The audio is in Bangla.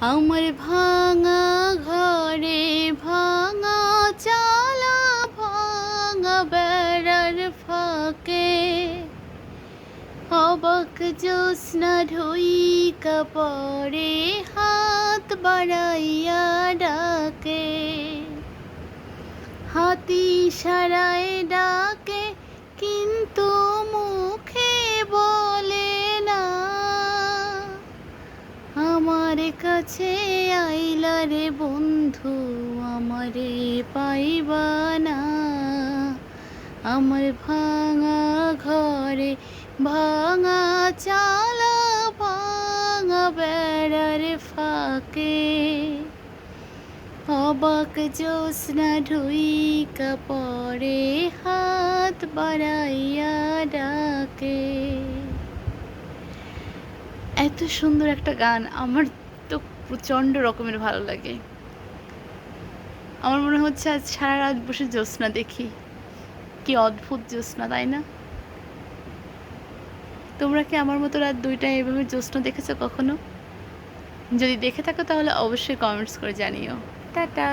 আমার ভাঙা ঘরে ভাঙা চালা ভাঙা বেড়ার ফাঁকে অবাক জ্যোৎস্না ঢুইকা পড়ে হাত বাড়াইয়া ডাকে, হাতি সারায় ডাকে কিন্তু মুখে বলে না, আমার কাছে আইলা রে বন্ধু আমারে পাইবা না। আমার ভাঙা ঘরে ভাঙা চালা ভাঙা বেড়ার ফাঁকে অবাক জ্যোৎস্না ঢুইকা পড়ে হাত বাড়াইয়া ডাকে। এত সুন্দর একটা গান, আমার তো প্রচণ্ড রকমের ভালো লাগে। আমার মনে হচ্ছে আজ সারা রাত বসে জ্যোৎস্না দেখি। কি অদ্ভুত জ্যোৎস্না, তাই না? তোমরা কি আমার মতো রাত 2টায় এভাবে জ্যোৎস্না দেখেছো কখনো? যদি দেখে থাকো তাহলে অবশ্যই কমেন্টস করে জানিও। টাটা।